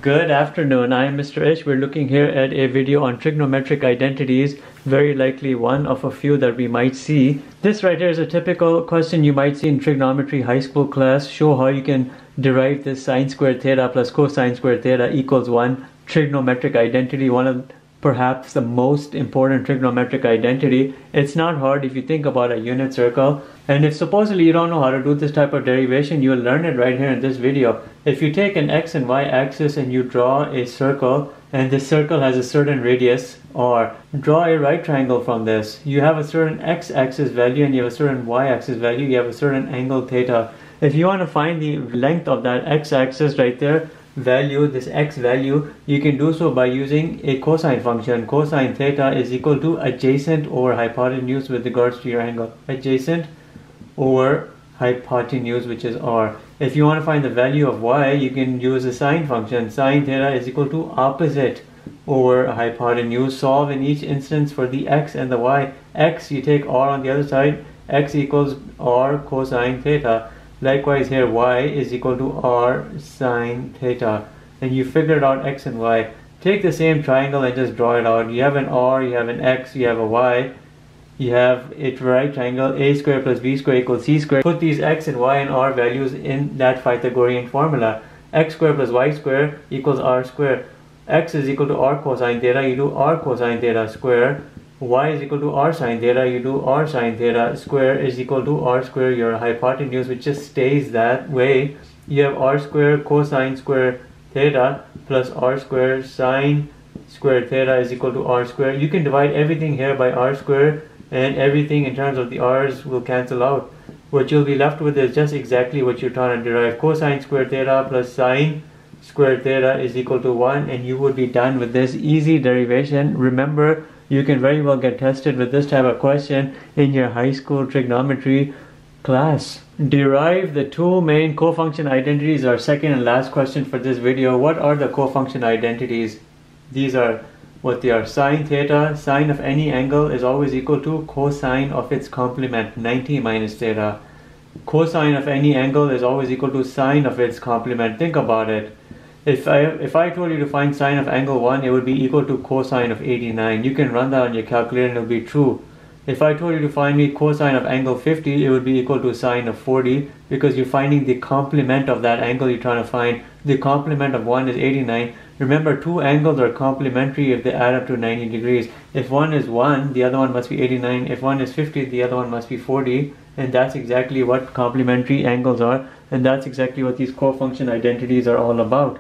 Good afternoon, I am Mr. Ish. We're looking here at a video on trigonometric identities, very likely one of a few that we might see. This right here is a typical question you might see in trigonometry high school class. Show how you can derive this sine squared theta plus cosine squared theta equals 1. Trigonometric identity, one of perhaps the most important trigonometric identity. It's not hard if you think about a unit circle. And if supposedly you don't know how to do this type of derivation, you will learn it right here in this video. If you take an x and y axis and you draw a circle, and this circle has a certain radius, or draw a right triangle from this, you have a certain x-axis value and you have a certain y-axis value, you have a certain angle theta. If you want to find the length of that x-axis right there, value, this x value, you can do so by using a cosine function. Cosine theta is equal to adjacent over hypotenuse with regards to your angle. Adjacent over hypotenuse, which is r. If you want to find the value of y, you can use a sine function. Sine theta is equal to opposite over hypotenuse. Solve in each instance for the x and the y. X, you take r on the other side, x equals r cosine theta. Likewise here, y is equal to r sine theta. And you figured out x and y. Take the same triangle and just draw it out. You have an r, you have an x, you have a y. You have a right triangle, a square plus b square equals c square. Put these x and y and r values in that Pythagorean formula. X square plus y square equals r square. X is equal to r cosine theta, you do r cosine theta square. Y is equal to r sine theta, you do r sine theta square is equal to r square, your hypotenuse, which just stays that way. You have r square cosine square theta plus r square sine square theta is equal to r square. You can divide everything here by r square, and everything in terms of the r's will cancel out. What you'll be left with is just exactly what you're trying to derive. Cosine square theta plus sine square theta is equal to 1, and you would be done with this easy derivation. Remember, you can very well get tested with this type of question in your high school trigonometry class. Derive the two main cofunction identities, our second and last question for this video. What are the cofunction identities? These are what they are. Sine theta, sine of any angle is always equal to cosine of its complement, 90 minus theta. Cosine of any angle is always equal to sine of its complement. Think about it. If I told you to find sine of angle 1, it would be equal to cosine of 89. You can run that on your calculator and it will be true. If I told you to find me cosine of angle 50, it would be equal to sine of 40, because you're finding the complement of that angle you're trying to find. The complement of 1 is 89. Remember, two angles are complementary if they add up to 90 degrees. If one is 1, the other one must be 89. If one is 50, the other one must be 40. And that's exactly what complementary angles are. And that's exactly what these cofunction identities are all about.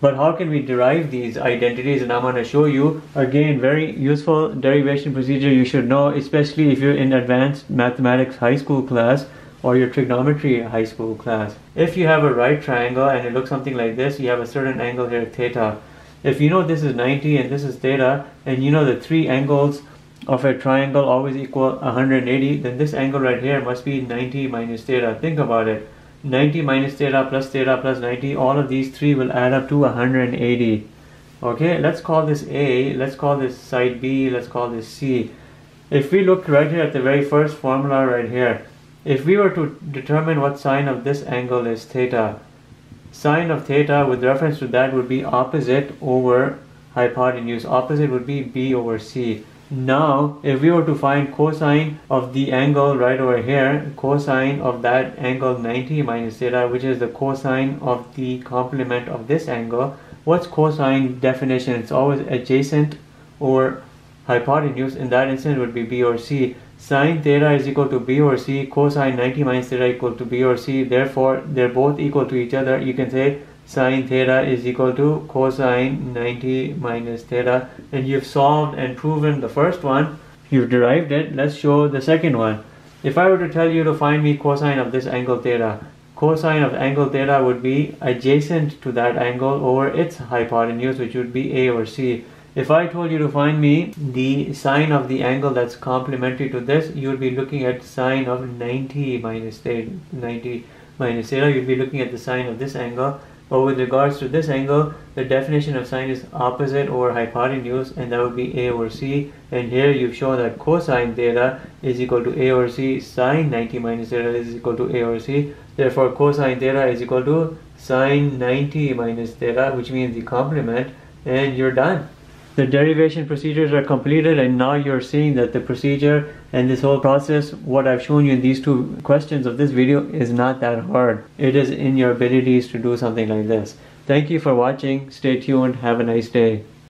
But how can we derive these identities? And I'm going to show you. Again, very useful derivation procedure you should know, especially if you're in advanced mathematics high school class or your trigonometry high school class. If you have a right triangle and it looks something like this, you have a certain angle here, theta. If you know this is 90 and this is theta, and you know the three angles of a triangle always equal 180, then this angle right here must be 90 minus theta. Think about it. 90 minus theta plus 90, all of these three will add up to 180. Okay, let's call this A, let's call this side B, let's call this C. If we look right here at the very first formula right here, if we were to determine what sine of this angle is, theta, sine of theta with reference to that would be opposite over hypotenuse. Opposite would be B over C. Now, if we were to find cosine of the angle right over here, cosine of that angle 90 minus theta, which is the cosine of the complement of this angle, what's cosine definition? It's always adjacent over hypotenuse. In that instance, would be B or C. Sine theta is equal to B or C. Cosine 90 minus theta equal to B or C. Therefore, they're both equal to each other. You can say sine theta is equal to cosine 90 minus theta. And you've solved and proven the first one. You've derived it. Let's show the second one. If I were to tell you to find me cosine of this angle theta, cosine of angle theta would be adjacent to that angle over its hypotenuse, which would be A or C. If I told you to find me the sine of the angle that's complementary to this, you would be looking at sine of 90 minus theta. You'd be looking at the sine of this angle. But with regards to this angle, the definition of sine is opposite over hypotenuse, and that would be A over C. And here you've shown that cosine theta is equal to A over C. Sine 90 minus theta is equal to A over C. Therefore, cosine theta is equal to sine 90 minus theta, which means the complement, and you're done. The derivation procedures are completed, and now you're seeing that the procedure and this whole process, what I've shown you in these two questions of this video, is not that hard. It is in your abilities to do something like this. Thank you for watching. Stay tuned. Have a nice day.